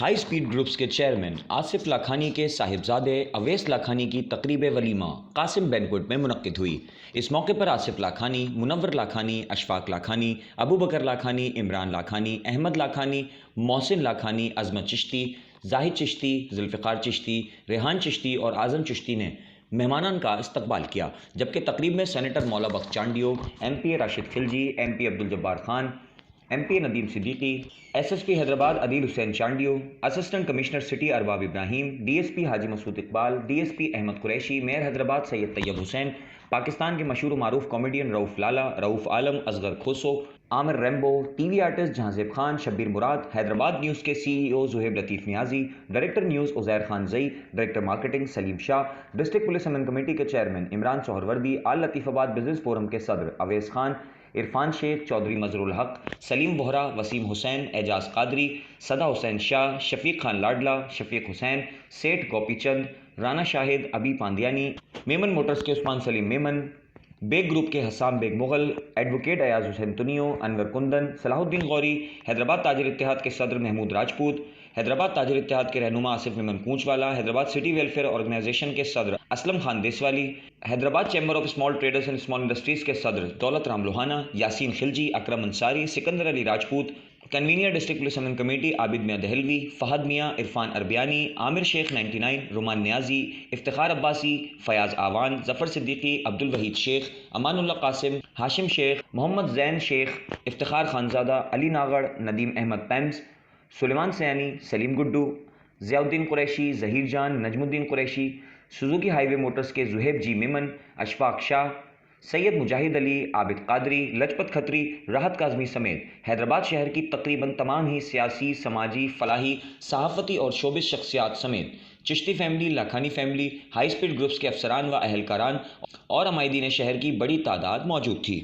High speed groups کے chairman Asif لاکھانی کے صاحبزادے اویس لاکھانی کی تقریب ولیمہ قاسم بینکوٹ میں منعقد ہوئی۔ اس موقع پر آصف لاکھانی، منور لاکھانی، اشفاق لاکھانی، ابو بکر لاکھانی، عمران لاکھانی، احمد لاکھانی، محسن لاکھانی، عظمت چشتی، زاہد چشتی، ذوالفقار چشتی، ریحان چشتی اور اعظم چشتی نے مہمانان کا استقبال کیا، جبکہ تقریب میں senator Maula Bakhsh Chandio, M P A Rashid Khalji, M P Abduljabbar Khan, M P Nadeem Siddiqui, S S P Hyderabad Adeel Hussain Chandio, assistant commissioner city Arbab Ibrahim, D S P Haji Masood Iqbal, D S P Ahmed Qureshi, mayor Hyderabad Syed Tayyab Hussain, Pakistan کے مشہور و معروف comedian Rauf Lala, Rauf Alam, Asghar Khoso, Aamir Rambo, T V artist Jahanzeb Khan, Shabbir Murad, Hyderabad news کے C E O Zohaib Latif Niazi, director news Uzair Khan Zai, director marketing Saleem Shah, district police امن committee کے chairman Imran Suhrawardy, all Latifabad business forum کے صدر اویس خان، عرفان شیخ، چودھری مظہر الحق، سلیم بہرا، وسیم حسین، اعجاز قادری، صدا حسین شاہ، شفیق خان لاڈلا، شفیق حسین، سیٹھ گوپی چند، رانا شاہد، ابی پاندیانی، میمن موٹرز کے عثمان سلیم میمن، بیگ گروپ کے حسام بیگ مغل، ایڈوکیٹ ایاز حسین تنیو، انور کندن، صلاح الدین غوری، حیدرآباد تاجر اتحاد کے صدر محمود راجپوت، حیدرآباد تاجر اتحاد کے رہنما آصف میمن پونچھ والا، حیدرآباد سٹی ویلفیئر آرگنائزیشن کے صدر Aslam Khan Deswali, Hyderabad chamber of small traders and small industries کے صدر Daulat Ram Lohana, Yasin Khalji, Akram Ansari, Sikandar Ali Rajput, convener district police امن کمیٹی عابد میاں دہلوی، فہد میاں، عرفان اربیانی، عامر شیخ 99، رومان نیازی، افتخار عباسی، فیاض آوان، ظفر صدیقی، عبدالوحید شیخ، امان اللہ قاسم، ہاشم شیخ، محمد زین شیخ، افتخار خانزادہ، علی ناگڑ، ندیم احمد پیمز، سلیمان سیانی، سلیم گڈو، ضیاء الدین قریشی، ظہیر جان، نجم الدین قریشی، سوزوکی ہائی وے موٹرز کے زہیب جی میمن، اشفاق شاہ، سید مجاہد علی، عابد قادری، لجپت کھتری، راحت کاظمی سمیت حیدرآباد شہر کی تقریباً تمام ہی سیاسی، سماجی، فلاحی، صحافتی اور شوبز شخصیات سمیت Chishti family, Lakhani family, high speed groups کے افسران و اہلکاران اور عمائدین شہر کی بڑی تعداد موجود تھی۔